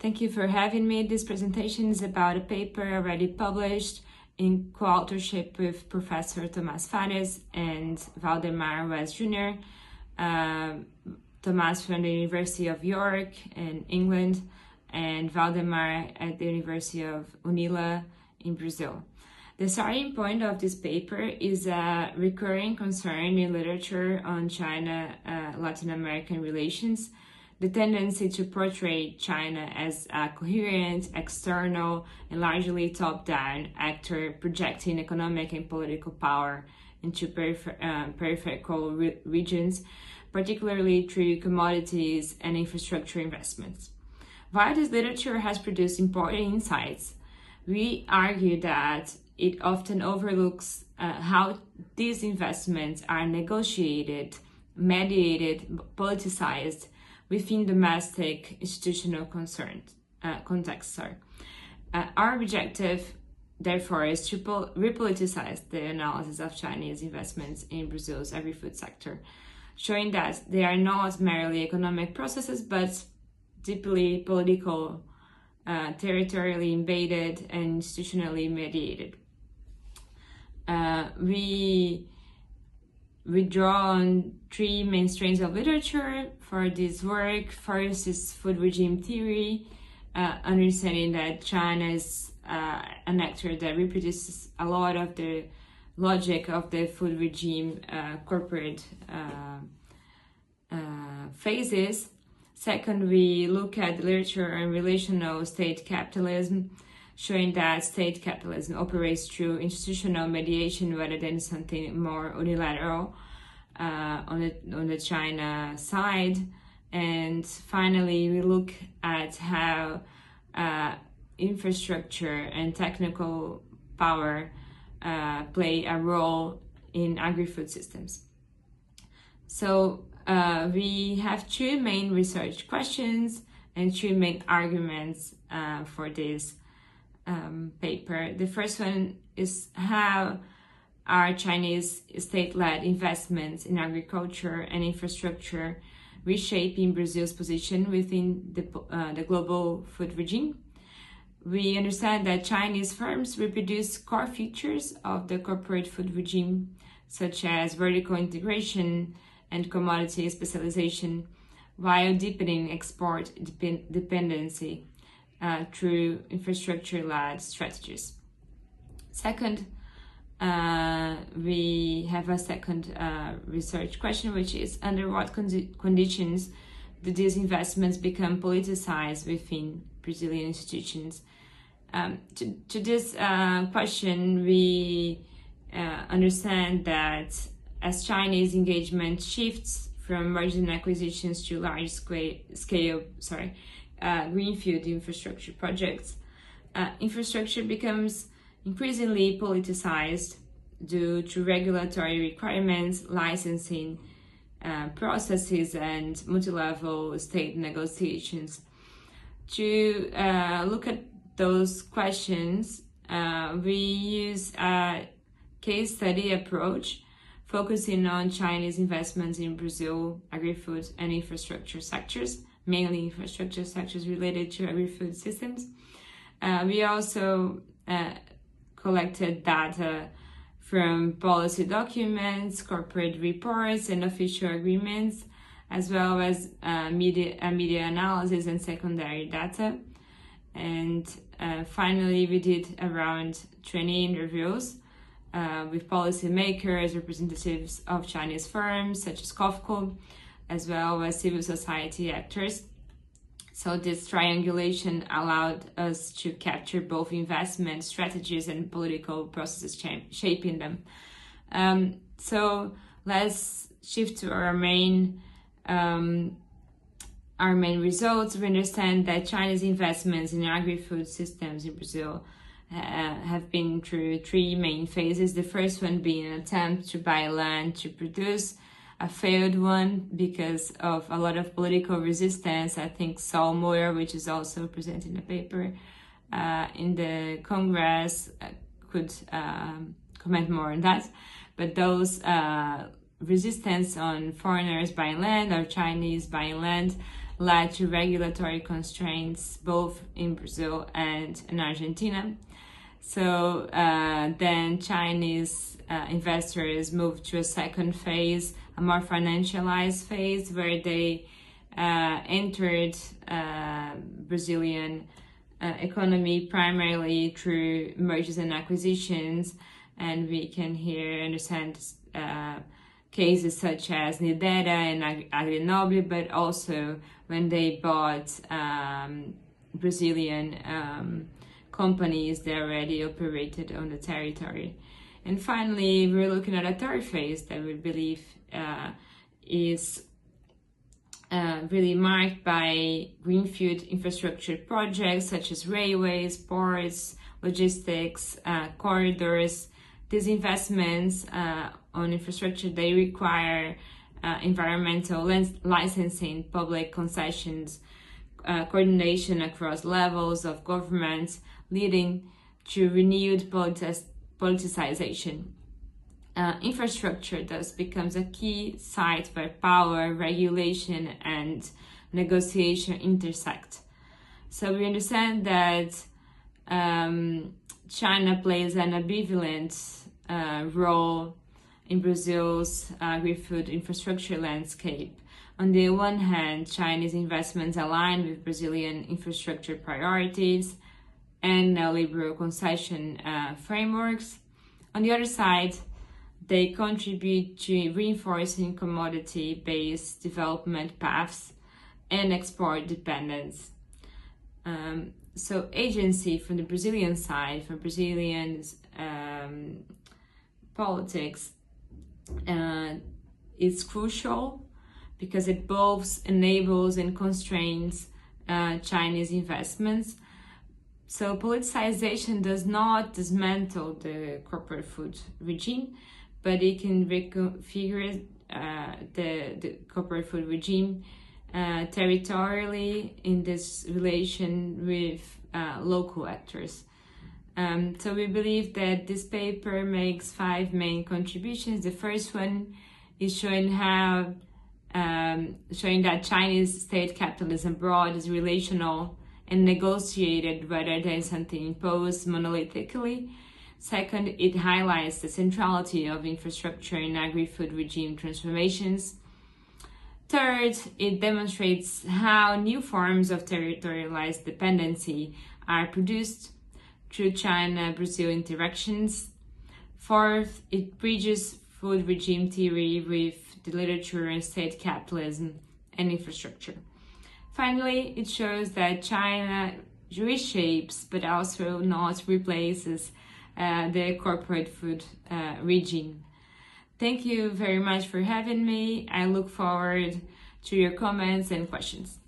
Thank you for having me. This presentation is about a paper already published in co-authorship with Professor Tomás Fares and Valdemar West Jr. Tomás from the University of York in England and Valdemar at the University of Unila in Brazil. The starting point of this paper is a recurring concern in literature on China-Latin American relations, the tendency to portray China as a coherent, external, and largely top-down actor projecting economic and political power into peripheral regions, particularly through commodities and infrastructure investments. While this literature has produced important insights, we argue that it often overlooks how these investments are negotiated, mediated, politicized within domestic institutional context. Our objective, therefore, is to repoliticize the analysis of Chinese investments in Brazil's agri-food sector, showing that they are not merely economic processes, but deeply political, territorially embedded, and institutionally mediated. We draw on three main strains of literature for this work. First is food regime theory, understanding that China is an actor that reproduces a lot of the logic of the food regime corporate phases. Second, we look at the literature on relational state capitalism, showing that state capitalism operates through institutional mediation rather than something more unilateral on the China side. And finally, we look at how infrastructure and technical power play a role in agri-food systems. So we have two main research questions and two main arguments for this paper. The first one is how are Chinese state-led investments in agriculture and infrastructure reshaping Brazil's position within the global food regime. We understand that Chinese firms reproduce core features of the corporate food regime, such as vertical integration and commodity specialization, while deepening export dependency through infrastructure-led strategies. Second, we have a second research question, which is under what conditions do these investments become politicized within Brazilian institutions? To this question, we understand that as Chinese engagement shifts from mergers and acquisitions to large-scale greenfield infrastructure projects, infrastructure becomes increasingly politicized due to regulatory requirements, licensing processes, and multi-level state negotiations. To look at those questions, we use a case study approach focusing on Chinese investments in Brazil, agri-food and infrastructure sectors, mainly infrastructure sectors related to agri-food systems. We also collected data from policy documents, corporate reports, and official agreements, as well as media analysis and secondary data. And finally, we did around 20 interviews with policymakers, representatives of Chinese firms such as COFCO, as well as civil society actors. So this triangulation allowed us to capture both investment strategies and political processes shaping them. So let's shift to our main results. We understand that China's investments in agri-food systems in Brazil have been through three main phases. The first one being an attempt to buy land to produce, a failed one because of a lot of political resistance. I think Saul Moyer, which is also presented in the paper in the Congress, could comment more on that. But those resistance on foreigners buying land or Chinese buying land led to regulatory constraints both in Brazil and in Argentina. So then Chinese investors moved to a second phase, a more financialized phase, where they entered Brazilian economy primarily through mergers and acquisitions, and we can here understand cases such as Nidera and Agrinoble, but also when they bought Brazilian companies that already operated on the territory. And finally, we're looking at a third phase that we believe is really marked by greenfield infrastructure projects such as railways, ports, logistics, corridors. These investments on infrastructure, they require environmental licensing, public concessions, coordination across levels of government, leading to renewed politicization. Infrastructure thus becomes a key site where power, regulation, and negotiation intersect. So we understand that China plays an ambivalent role in Brazil's agri-food infrastructure landscape. On the one hand, Chinese investments align with Brazilian infrastructure priorities and neoliberal concession frameworks. On the other side, they contribute to reinforcing commodity-based development paths and export dependence. So agency from the Brazilian side, from Brazilian politics, is crucial because it both enables and constrains Chinese investments. So politicization does not dismantle the corporate food regime, but it can reconfigure the corporate food regime territorially in this relation with local actors. So we believe that this paper makes 5 main contributions. The first one is showing that Chinese state capitalism abroad is relational and negotiated rather than something imposed monolithically. Second, it highlights the centrality of infrastructure in agri-food regime transformations. Third, it demonstrates how new forms of territorialized dependency are produced through China-Brazil interactions. Fourth, it bridges food regime theory with the literature on state capitalism and infrastructure. Finally, it shows that China reshapes but also not replaces the corporate food regime. Thank you very much for having me. I look forward to your comments and questions.